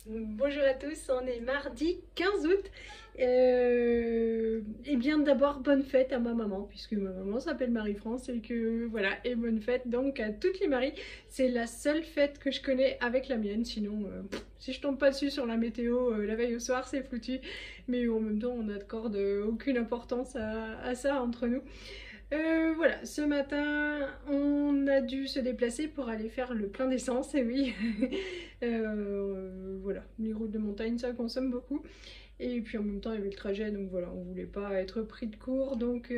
Bonjour à tous, on est mardi 15 août. Et bien d'abord bonne fête à ma maman, puisque ma maman s'appelle Marie-France et que voilà, et bonne fête donc à toutes les Maries. C'est la seule fête que je connais avec la mienne, sinon si je tombe pas dessus sur la météo la veille au soir c'est foutu. Mais en même temps on n'accorde aucune importance à ça entre nous. Voilà, ce matin, on a dû se déplacer pour aller faire le plein d'essence, et oui, voilà, les routes de montagne, ça consomme beaucoup. Et puis en même temps, il y avait le trajet, donc voilà, on voulait pas être pris de court. Donc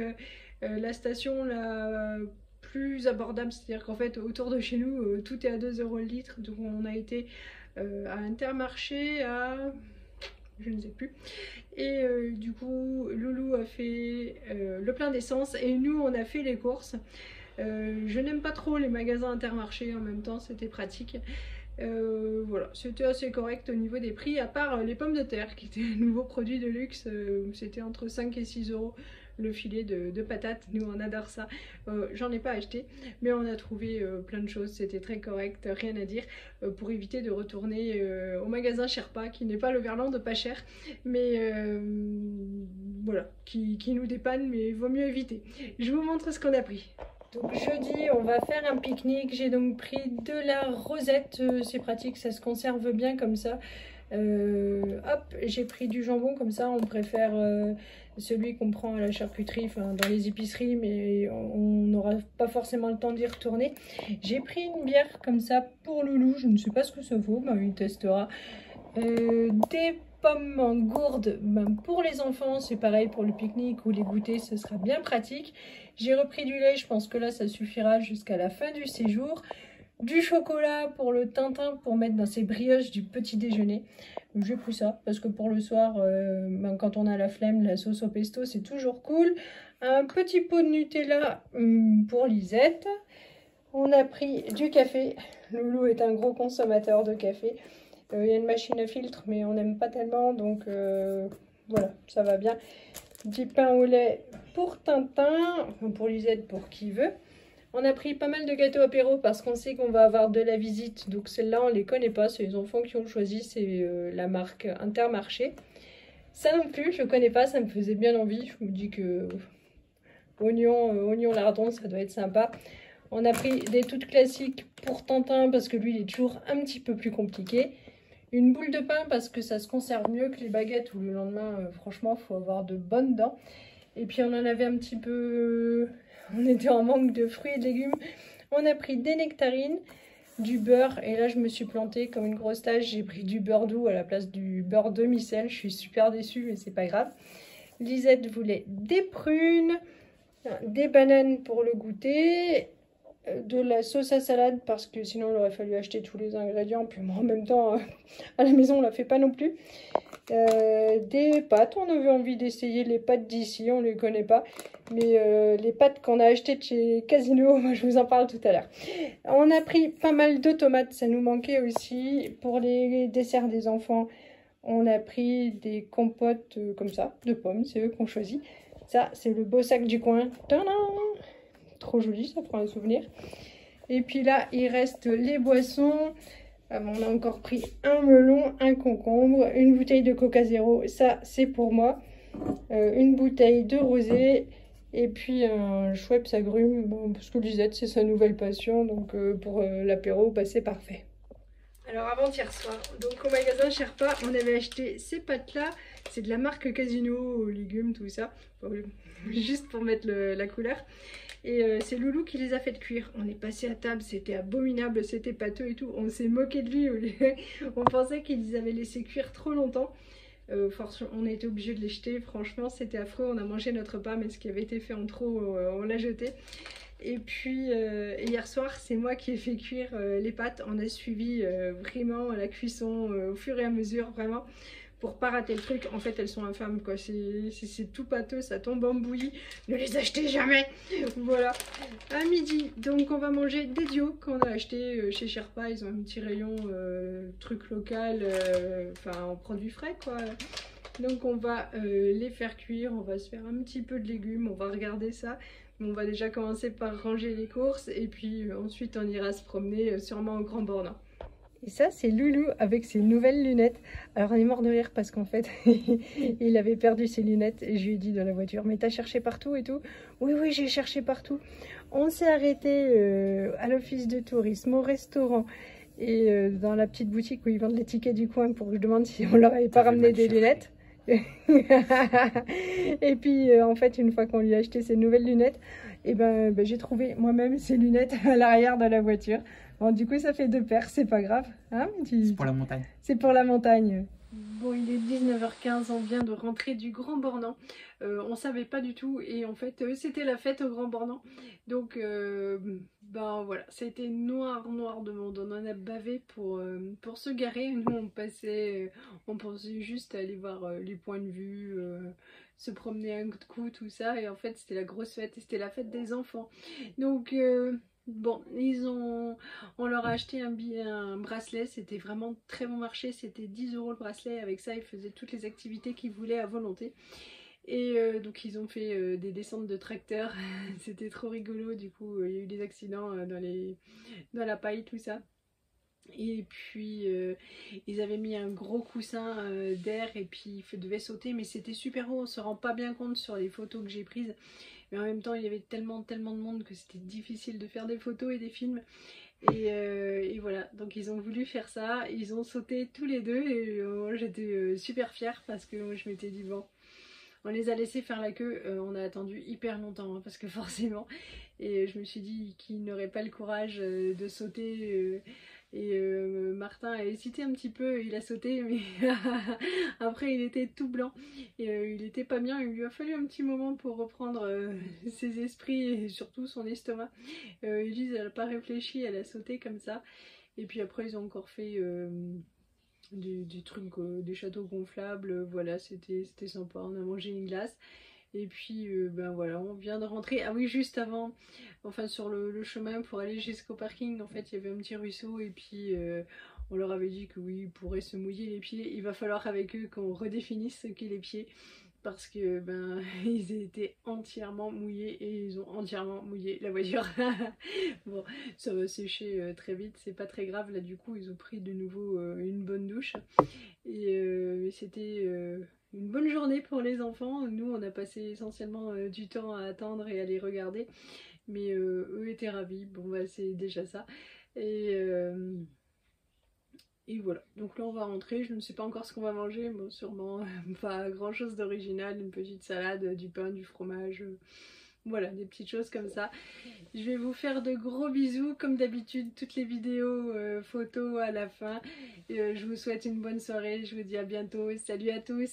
la station la plus abordable, c'est-à-dire qu'en fait, autour de chez nous, tout est à 2 euros le litre. Donc on a été à Intermarché, à je ne sais plus. Et du coup, Loulou a fait le plein d'essence et nous, on a fait les courses. Je n'aime pas trop les magasins Intermarché, en même temps, c'était pratique. Voilà, c'était assez correct au niveau des prix, à part les pommes de terre, qui étaient un nouveau produit de luxe. C'était entre 5 et 6 euros le filet de patates. Nous, on adore ça. J'en ai pas acheté, mais on a trouvé plein de choses. C'était très correct, rien à dire, pour éviter de retourner au magasin Sherpa, qui n'est pas le Verlan de pas cher, mais voilà, qui nous dépanne, mais il vaut mieux éviter. Je vous montre ce qu'on a pris. Donc jeudi, on va faire un pique-nique. J'ai donc pris de la rosette, c'est pratique, ça se conserve bien comme ça. Hop, j'ai pris du jambon comme ça, on préfère celui qu'on prend à la charcuterie, enfin dans les épiceries, mais on n'aura pas forcément le temps d'y retourner. J'ai pris une bière comme ça pour Loulou, je ne sais pas ce que ça vaut, bah, il testera. Des pommes en gourde, même pour les enfants, c'est pareil pour le pique-nique ou les goûters, ce sera bien pratique. J'ai repris du lait, je pense que là ça suffira jusqu'à la fin du séjour. Du chocolat pour le Tintin pour mettre dans ses brioches du petit déjeuner. J'ai pris ça parce que pour le soir, ben, quand on a la flemme, la sauce au pesto c'est toujours cool. Un petit pot de Nutella pour Lisette. On a pris du café. Loulou est un gros consommateur de café. Il y a une machine à filtre, mais on n'aime pas tellement, donc voilà, ça va bien. Du pain au lait pour Tintin, enfin pour Lisette, pour qui veut. On a pris pas mal de gâteaux apéro parce qu'on sait qu'on va avoir de la visite, donc celles-là on les connaît pas, c'est les enfants qui ont choisi, c'est la marque Intermarché. Ça non plus, je connais pas, ça me faisait bien envie. Je me dis que oignon lardon, ça doit être sympa. On a pris des toutes classiques pour Tintin parce que lui il est toujours un petit peu plus compliqué. Une boule de pain parce que ça se conserve mieux que les baguettes où le lendemain, franchement, il faut avoir de bonnes dents. Et puis on en avait un petit peu... On était en manque de fruits et de légumes. On a pris des nectarines, du beurre. Et là, je me suis plantée comme une grosse tâche. J'ai pris du beurre doux à la place du beurre demi-sel. Je suis super déçue, mais c'est pas grave. Lisette voulait des prunes, des bananes pour le goûter, de la sauce à salade parce que sinon il aurait fallu acheter tous les ingrédients, puis moi en même temps à la maison on la fait pas non plus. Des pâtes, on avait envie d'essayer les pâtes d'ici, on les connaît pas, mais les pâtes qu'on a achetées de chez Casino, moi je vous en parle tout à l'heure. On a pris pas mal de tomates, ça nous manquait aussi. Pour les desserts des enfants, on a pris des compotes comme ça, de pommes, c'est eux qu'on choisit. Ça, c'est le beau sac du coin. Tadam! Trop joli, ça fera un souvenir. Et puis là, il reste les boissons. On a encore pris un melon, un concombre, une bouteille de Coca Zéro. Ça, c'est pour moi. Une bouteille de rosé. Et puis un Schweppes agrumes. Bon, parce que Lisette, c'est sa nouvelle passion. Donc pour l'apéro, bah, c'est parfait. Alors avant-hier soir, donc au magasin Sherpa, on avait acheté ces pâtes-là. C'est de la marque Casino, légumes, tout ça. Juste pour mettre la couleur. Et c'est Loulou qui les a fait cuire. On est passé à table, c'était abominable, c'était pâteux et tout. On s'est moqué de lui. On pensait qu'ils avaient laissé cuire trop longtemps. On a été obligé de les jeter. Franchement, c'était affreux. On a mangé notre repas, mais ce qui avait été fait en trop, on l'a jeté. Et puis hier soir, c'est moi qui ai fait cuire les pâtes. On a suivi vraiment la cuisson au fur et à mesure, vraiment, pour pas rater le truc. En fait, elles sont infâmes, quoi. C'est tout pâteux, ça tombe en bouillie. Ne les achetez jamais. Voilà. À midi, donc on va manger des dios qu'on a acheté chez Sherpa. Ils ont un petit rayon truc local, enfin en produits frais, quoi. Donc on va les faire cuire, on va se faire un petit peu de légumes, on va regarder ça. On va déjà commencer par ranger les courses et puis ensuite on ira se promener sûrement au Grand Bornand. Et ça, c'est Loulou avec ses nouvelles lunettes. Alors, on est mort de rire parce qu'en fait, il avait perdu ses lunettes. Et je lui ai dit dans la voiture, mais t'as cherché partout et tout? Oui, oui, j'ai cherché partout. On s'est arrêté à l'office de tourisme, au restaurant et dans la petite boutique où ils vendent les tickets du coin pour que je demande si on leur avait pas ramené des lunettes. Et puis, en fait, une fois qu'on lui a acheté ses nouvelles lunettes, et ben j'ai trouvé moi-même ces lunettes à l'arrière de la voiture. Bon, du coup, ça fait 2 paires, c'est pas grave. Hein, c'est pour la montagne. C'est pour la montagne. Bon, il est 19h15, on vient de rentrer du Grand Bornand. On savait pas du tout et en fait, c'était la fête au Grand Bornand. Donc, ben voilà, c'était noir de monde. On en a bavé pour se garer. Nous, on pensait juste aller voir les points de vue, se promener un coup, tout ça. Et en fait, c'était la grosse fête, c'était la fête des enfants. Donc... bon, on leur a acheté un bracelet, c'était vraiment très bon marché, c'était 10 € le bracelet, avec ça ils faisaient toutes les activités qu'ils voulaient à volonté. Et donc ils ont fait des descentes de tracteurs, c'était trop rigolo, du coup il y a eu des accidents dans la paille, tout ça. Et puis ils avaient mis un gros coussin d'air et puis ils devaient sauter, mais c'était super haut, on se rend pas bien compte sur les photos que j'ai prises. Mais en même temps, il y avait tellement de monde que c'était difficile de faire des photos et des films. Et voilà, donc ils ont voulu faire ça. Ils ont sauté tous les deux et j'étais super fière parce que moi, je m'étais dit, bon, on les a laissés faire la queue. On a attendu hyper longtemps hein, parce que forcément. Et je me suis dit qu'ils n'auraient pas le courage de sauter. Martin a hésité un petit peu, il a sauté, mais après il était tout blanc et il était pas bien. Il lui a fallu un petit moment pour reprendre ses esprits et surtout son estomac. Elise, elle n'a pas réfléchi, elle a sauté comme ça. Et puis après ils ont encore fait des trucs, des châteaux gonflables. Voilà, c'était sympa. On a mangé une glace. Et puis ben voilà, on vient de rentrer. Ah oui, juste avant, enfin sur le chemin pour aller jusqu'au parking, en fait il y avait un petit ruisseau et puis on leur avait dit que oui, ils pourraient se mouiller les pieds. Il va falloir avec eux qu'on redéfinisse ce qu'est les pieds parce que ben ils étaient entièrement mouillés et ils ont entièrement mouillé la voiture. Bon, ça va sécher très vite, c'est pas très grave. Là du coup ils ont pris de nouveau une bonne douche et c'était... une bonne journée pour les enfants. Nous on a passé essentiellement du temps à attendre et à les regarder, mais eux étaient ravis. Bon bah c'est déjà ça. Et voilà, donc là on va rentrer. Je ne sais pas encore ce qu'on va manger, bon sûrement pas grand chose d'original, une petite salade, du pain, du fromage, voilà, des petites choses comme ça. Je vais vous faire de gros bisous, comme d'habitude, toutes les vidéos photos à la fin. Je vous souhaite une bonne soirée, je vous dis à bientôt, salut à tous.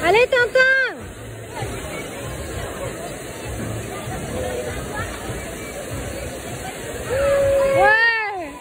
Allez, Tintin! Ouais!